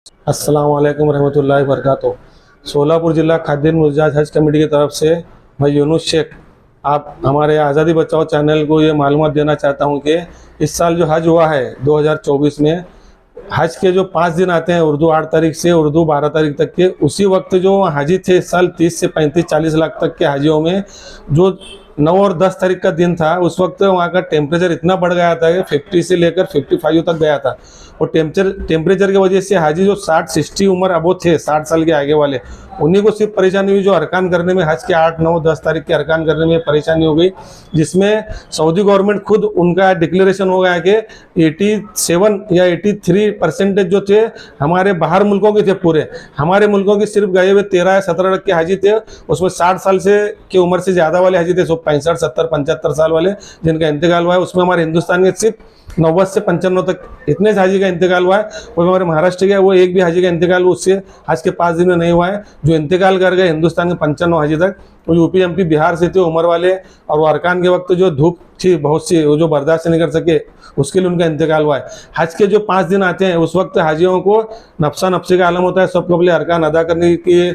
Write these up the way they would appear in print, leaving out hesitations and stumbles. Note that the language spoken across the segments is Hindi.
अस्सलाम वालेकुम रहमतुल्लाहि वबरकातुहू। सोलापुर जिला खाद्य मुजाहिद हज कमेटी की तरफ से मैं यूनुस शेख आप हमारे आज़ादी बचाओ चैनल को ये मालूमात देना चाहता हूँ कि इस साल जो हज हुआ है 2024 में, हज के जो 5 दिन आते हैं, उर्दू 8 तारीख से उर्दू 12 तारीख तक के, उसी वक्त जो हाजी थे इस साल 30 से 35-40 लाख तक के हाजियों में, जो 9 और 10 तारीख का दिन था उस वक्त वहाँ का टेम्परेचर इतना बढ़ गया था कि 50 से लेकर 55 तक गया था। और टेम्परेचर की वजह से हाजी जो 60-60 उम्र अबो थे, 60 साल के आगे वाले, उन्हीं को सिर्फ परेशानी हुई जो अरकान करने में, हज के 8, 9, 10 तारीख के अरकान करने में परेशानी हो गई, जिसमें सऊदी गवर्नमेंट खुद उनका डिक्लेरेशन हो गया कि 87 या 83% जो थे हमारे बाहर मुल्कों के थे। पूरे हमारे मुल्कों के सिर्फ गए हुए 13 या 17 लाख के हाजी थे, उसमें 60 साल से की उम्र से ज़्यादा वाले हाजी थे, 65, 70, 75 साल वाले जिनका इंतकाल हुआ है। उसमें हमारे हिंदुस्तान के सिर्फ 90 से 95 तक इतने हाजी का इंतकाल हुआ है। और हमारे महाराष्ट्र के वो एक भी हाजी का इंतकाल उससे आज के 5 दिन में नहीं हुआ है। जो इंतकाल कर गए हिंदुस्तान के 95 हाजी तक, वो यूपी एमपी बिहार से थे उम्र वाले, और वो अरकान के वक्त जो धूप थी बहुत सी, वो जो बर्दाश्त नहीं कर सके, उसके लिए उनका इंतकाल हुआ है। हज के जो 5 दिन आते हैं उस वक्त हाजियों को नफ्सा नफ्सी का आलम होता है, सबको अपने अरकान अदा करने की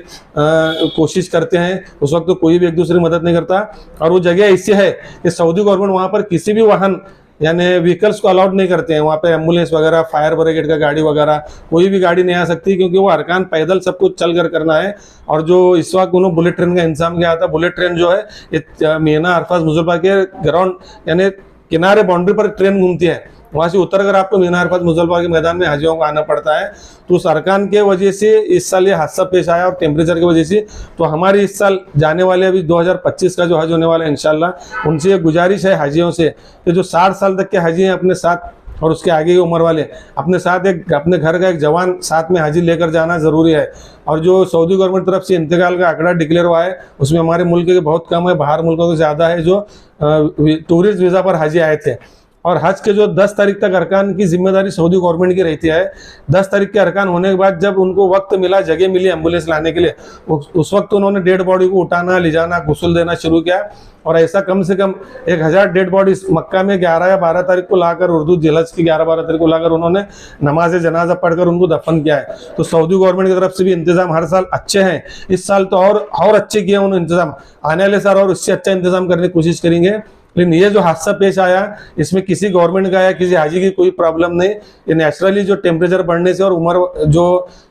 कोशिश करते हैं। उस वक्त तो कोई भी एक दूसरे की मदद नहीं करता। और वो जगह ऐसी है कि सऊदी गवर्नमेंट वहाँ पर किसी भी वाहन यानी व्हीकल्स को अलाउड नहीं करते हैं। वहाँ पे एम्बुलेंस वगैरह, फायर ब्रिगेड का गाड़ी वगैरह कोई भी गाड़ी नहीं आ सकती, क्योंकि वो अरकान पैदल सब कुछ चल कर करना है। और जो इस वक्त उन्होंने बुलेट ट्रेन का इंतजाम किया था, बुलेट ट्रेन जो है ये मीना अरफात मुजल्फा के ग्राउंड यानी किनारे बाउंड्री पर ट्रेन घूमती है, वहाँ से उतर कर आपको मीना अरफात मुजल्फा के मैदान में हाजियों को आना पड़ता है। तो उस अरकान के वजह से इस साल ये हादसा पेश आया, और टेम्परेचर की वजह से। तो हमारी इस साल जाने वाले अभी 2025 का जो हज होने वाला है इंशाल्लाह, उनसे ये गुजारिश है हाजियों से कि जो 60 साल तक के हाजी हैं अपने साथ, और उसके आगे की उम्र वाले अपने साथ, एक अपने घर का एक जवान साथ में हाजी लेकर जाना ज़रूरी है। और जो सऊदी गवर्नमेंट तरफ से इंतकाल का आंकड़ा डिक्लेयर हुआ है, उसमें हमारे मुल्क के बहुत कम है, बाहर मुल्कों के ज़्यादा है जो टूरिस्ट वीज़ा पर हाजी आए थे। और हज के जो 10 तारीख तक अरकान की जिम्मेदारी सऊदी गवर्नमेंट की रहती है। 10 तारीख के अरकान होने के बाद जब उनको वक्त मिला, जगह मिली एम्बुलेंस लाने के लिए, उस वक्त उन्होंने डेड बॉडी को उठाना, ले जाना, गुस्ल देना शुरू किया। और ऐसा कम से कम 1000 डेड बॉडी मक्का में 11 या 12 तारीख को लाकर, उर्दू जिलहज की 11-12 तारीख को लाकर उन्होंने नमाज जनाजा पढ़कर उनको दफन किया है। तो सऊदी गवर्नमेंट की तरफ से भी इंतजाम हर साल अच्छे हैं, इस साल तो और अच्छे किए उन्होंने इंतजाम। आने वाले साल और उससे अच्छा इंतजाम करने की कोशिश करेंगे। लेकिन ये जो हादसा पेश आया, इसमें किसी गवर्नमेंट का या किसी हाजी की कोई प्रॉब्लम नहीं। ये नेचुरली जो टेम्परेचर बढ़ने से और उम्र जो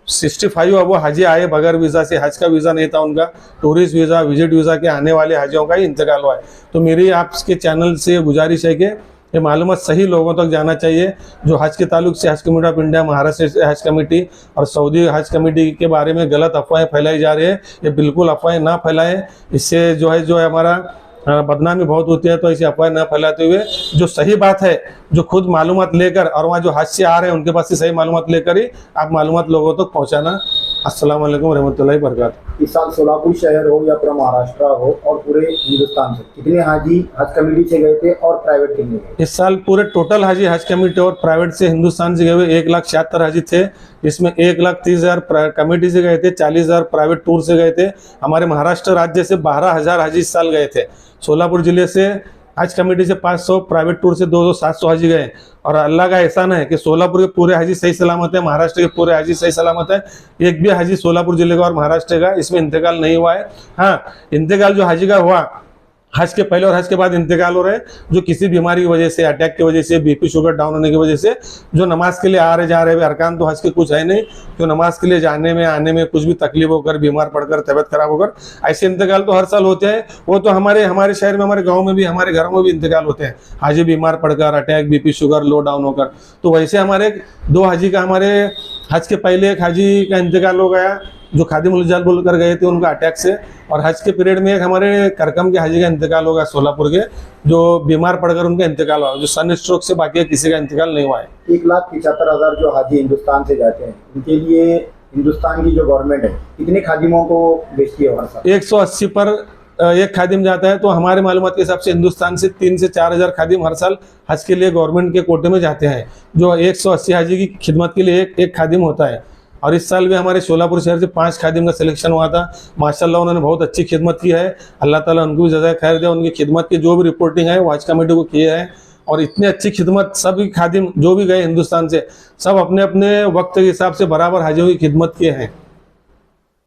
65 अब वो हाजी आए बगैर वीज़ा से, हज का वीज़ा नहीं था उनका, टूरिस्ट वीज़ा, विजिट वीज़ा के आने वाले हाजियों का ही इंतकाल हुआ है। तो मेरी आपके चैनल से गुजारिश है कि ये मालूमात सही लोगों तक जाना चाहिए। जो हज के ताल्लुक से हज कमेटी ऑफ इंडिया, महाराष्ट्र से हज कमेटी और सऊदी हज कमेटी के बारे में गलत अफवाहें फैलाई जा रही है, ये बिल्कुल अफवाहें ना फैलाएं। इससे जो है हमारा बदनामी बहुत होती है। तो ऐसी अफवाह न फैलाते हुए जो सही बात है, जो खुद मालूमात लेकर, और वहाँ जो हज से आ रहे हैं उनके पास से सही मालूमात लेकर ही आप मालूमात लोगों तक पहुँचाना। अस्सलाम वालेकुम रहमतुल्लाहि वबरकातुहू। इस साल सोलापुर शहर हो या पूरा महाराष्ट्र हो और पूरे हिंदुस्तान से कितने हाजी हज कमेटी से गए थे और प्राइवेट कितने गए? इस साल पूरे टोटल हाजी हज कमेटी और प्राइवेट से हिंदुस्तान से गए हुए 1,76,000 हाजी थे। इसमें 1,30,000 कमेटी से गए थे, 40,000 प्राइवेट टूर से गए थे। हमारे महाराष्ट्र राज्य से 12,000 हाजी इस साल गए थे। सोलापुर जिले से हज कमेटी से 500, प्राइवेट टूर से 200-700 हाजी गए। और अल्लाह का एहसान है कि सोलापुर के पूरे हाजी सही सलामत है, महाराष्ट्र के पूरे हाजी सही सलामत है। एक भी हाजी सोलापुर जिले का और महाराष्ट्र का इसमें इंतकाल नहीं हुआ है। हाँ, इंतकाल जो हाजी का हुआ, हज के पहले और हज के बाद इंतकाल हो रहे हैं, जो किसी बीमारी की वजह से, अटैक की वजह से, बीपी शुगर डाउन होने की वजह से, जो नमाज के लिए आ रहे जा रहे हैं, अरकान तो हज के कुछ है नहीं, जो नमाज के लिए जाने में आने में कुछ भी तकलीफ होकर, बीमार पड़कर, तबियत खराब होकर, ऐसे इंतकाल तो हर साल होते हैं। वो तो हमारे शहर में, हमारे गाँव में भी, हमारे घरों में भी इंतकाल होते हैं, हाजी बीमार पड़कर, अटैक, बीपी शुगर लो डाउन होकर। तो वैसे हमारे 2 हाजी का, हमारे हज के पहले एक हाजी का इंतकाल हो गया जो खादिमुल रिजाल बोलकर गए थे उनका अटैक से। और हज के पीरियड में एक हमारे करकम के हाजी का इंतकाल होगा सोलापुर के, जो बीमार पड़कर उनका इंतकाल हुआ, जो सन स्ट्रोक से, बाकी किसी का इंतकाल नहीं हुआ है। 1,75,000 जो हाजी हिंदुस्तान से जाते हैं, उनके लिए हिंदुस्तान की जो गवर्नमेंट है कितने खादिमों को भेजती है हर साल? 180 पर एक खादिम जाता है। तो हमारे मालूमात के हिसाब से हिंदुस्तान से 3 से 4,000 खादिम हर साल हज के लिए गवर्नमेंट के कोटे में जाते हैं, जो 180 हाजी की खिदमत के लिए एक खादिम होता है। और इस साल भी हमारे सोलापुर शहर से 5 खादिम का सिलेक्शन हुआ था। माशाल्लाह उन्होंने बहुत अच्छी खिदमत की है, अल्लाह ताला उनको भी जज़ाए खैर दे। उनकी खिदमत की जो भी रिपोर्टिंग है वो हज कमेटी को की है। और इतनी अच्छी खिदमत, सभी खादिम जो भी गए हिंदुस्तान से सब अपने अपने वक्त के हिसाब से बराबर हाजियों की खिदमत किए हैं।